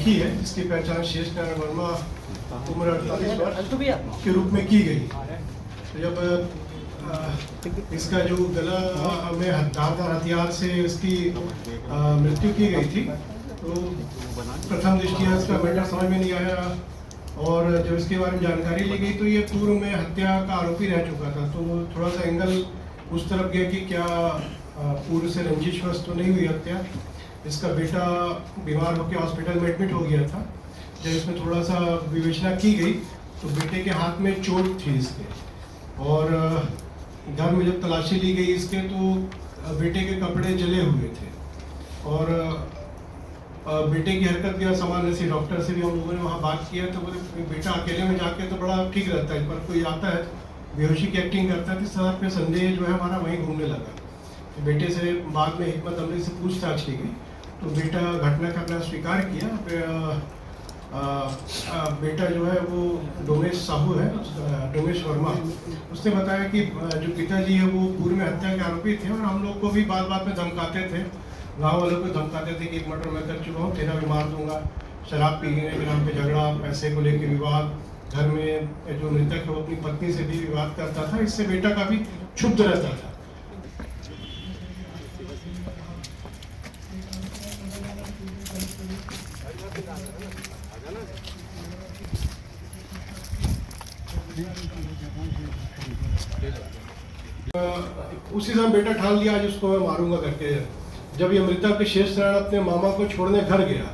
लड़की है जिसकी पहचान शेष नारायण वर्मा उम्र 48 वर्ष के रूप में की गई। तो जब इसका जो गला में धारदार हथियार से इसकी मृत्यु की गई थी तो प्रथम दृष्टिया इसका मैटर समझ में नहीं आया, और जब इसके बारे में जानकारी ली गई तो ये पूर्व में हत्या का आरोपी रह चुका था। तो थोड़ा सा एंगल उस तरफ गया कि क्या पूर्व से रंजिशवश तो नहीं हुई हत्या। इसका बेटा बीमार होकर हॉस्पिटल में एडमिट हो गया था। जब इसमें थोड़ा सा विवेचना की गई तो बेटे के हाथ में चोट थी इसके, और घर में जब तलाशी ली गई इसके तो बेटे के कपड़े जले हुए थे, और बेटे की हरकत या सामान्य से डॉक्टर से भी हम लोगों ने वहाँ बात किया तो बोले बेटा अकेले में जाके तो बड़ा ठीक रहता है, पर कोई आता है बेहोशी की एक्टिंग करता है, तो सर पे संदेह जो है हमारा वहीं घूमने लगा। तो बेटे से बाद में हिकमत अमली से पूछताछ की गई तो बेटा घटना का अपना स्वीकार किया। बेटा जो है वो डोमेश साहू है, डोमेश वर्मा, उसने बताया कि जो पिताजी है वो पूर्व में हत्या के आरोपी थे, और हम लोग को भी बात बात में धमकाते थे, गाँव वालों को धमकाते थे कि एक मर्डर मैं कर चुका हूँ, तेरा भी मार दूंगा। शराब पीने के नाम पे झगड़ा, पैसे को लेकर विवाद, घर में जो मृतक है वो अपनी पत्नी से भी विवाद करता था। इससे बेटा काफी क्षुब्ध रहता था। उसी समय बेटा ठान लिया आज उसको मैं मारूंगा करके। जब ये मृतक शेष नारायण अपने मामा को छोड़ने घर गया,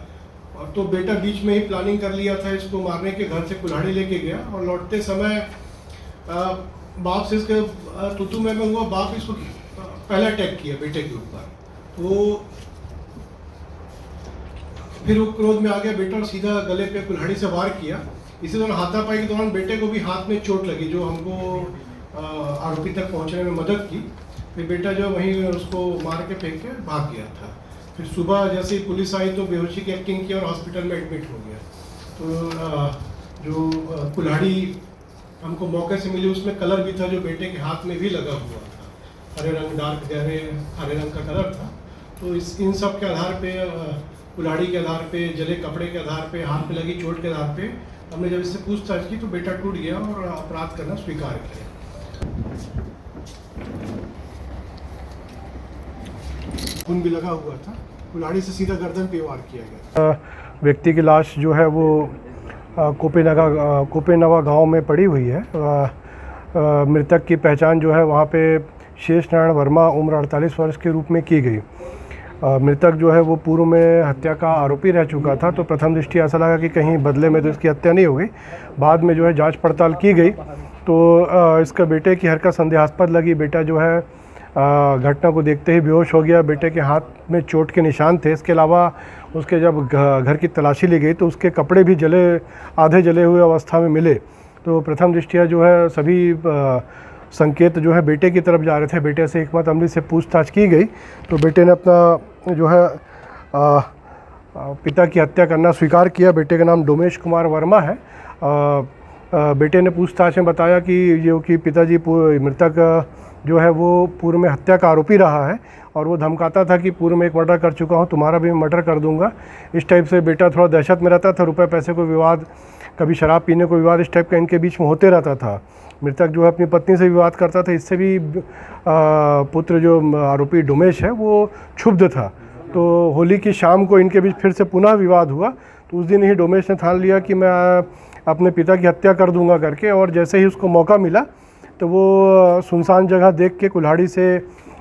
और तो बेटा बीच में ही प्लानिंग कर लिया था इसको मारने के, घर से कुल्हाड़ी लेके गया, और लौटते समय बाप से इसके तुतु में हुआ, बाप इसको पहला अटैक किया बेटे के ऊपर। तो फिर वो क्रोध में आ गया बेटा और सीधा गले पे कुल्हाड़ी से वार किया। इसी दौरान हाथापाई के दौरान बेटे को भी हाथ में चोट लगी जो हमको आरोपी तक पहुंचने में मदद की। फिर बेटा जो वहीं उसको मार के फेंक के भाग गया था। फिर सुबह जैसे ही पुलिस आई तो बेहोशी की एक्टिंग की और हॉस्पिटल में एडमिट हो गया। तो जो कुल्हाड़ी हमको मौके से मिली उसमें कलर भी था जो बेटे के हाथ में भी लगा हुआ था, हरे रंग, डार्क गहरे हरे रंग का कलर था। तो इन सब के आधार पे, कुल्हाड़ी के आधार पे, जले कपड़े के आधार पे, हाथ में लगी चोट के आधार पे हमने जब इससे पूछताछ की तो बेटा टूट गया और अपराध करना स्वीकार किया। खून भी लगा हुआ था, कुल्हाड़ी से सीधा गर्दन पे वार किया गया। व्यक्ति की लाश जो है वो कोपेनवा गांव में पड़ी हुई है। मृतक की पहचान जो है वहाँ पे शेष नारायण वर्मा उम्र 48 वर्ष के रूप में की गई। मृतक जो है वो पूर्व में हत्या का आरोपी रह चुका था, तो प्रथम दृष्टि ऐसा लगा कि कहीं बदले में तो इसकी हत्या नहीं हो गई। बाद में जो है जांच पड़ताल की गई तो इसका बेटे की हरकत संदेहास्पद लगी। बेटा जो है घटना को देखते ही बेहोश हो गया। बेटे के हाथ में चोट के निशान थे। इसके अलावा उसके जब घर की तलाशी ली गई तो उसके कपड़े भी आधे जले हुए अवस्था में मिले। तो प्रथम दृष्टिया जो है सभी संकेत जो है बेटे की तरफ जा रहे थे। बेटे से हिकमत अमली से पूछताछ की गई तो बेटे ने अपना जो है पिता की हत्या करना स्वीकार किया। बेटे का नाम डोमेश कुमार वर्मा है। बेटे ने पूछताछ में बताया कि पिताजी मृतक जो है वो पूर्व में हत्या का आरोपी रहा है, और वो धमकाता था कि पूर्व में एक मर्डर कर चुका हूँ, तुम्हारा भी मर्डर कर दूंगा। इस टाइप से बेटा थोड़ा दहशत में रहता था। रुपए पैसे को विवाद, कभी शराब पीने को विवाद, इस टाइप का इनके बीच में होते रहता था। मृतक जो है अपनी पत्नी से विवाद करता था। इससे भी पुत्र जो आरोपी डोमेश है वो क्षुब्ध था। तो होली की शाम को इनके बीच फिर से पुनः विवाद हुआ। तो उस दिन ही डोमेश ने ठान लिया कि मैं अपने पिता की हत्या कर दूंगा करके, और जैसे ही उसको मौका मिला तो वो सुनसान जगह देख के कुल्हाड़ी से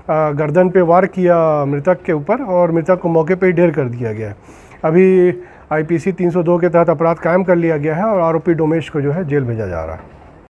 गर्दन पे वार किया मृतक के ऊपर, और मृतक को मौके पे ही ढेर कर दिया गया। अभी IPC 302 के तहत अपराध कायम कर लिया गया है और आरोपी डोमेश को जो है जेल भेजा जा रहा है।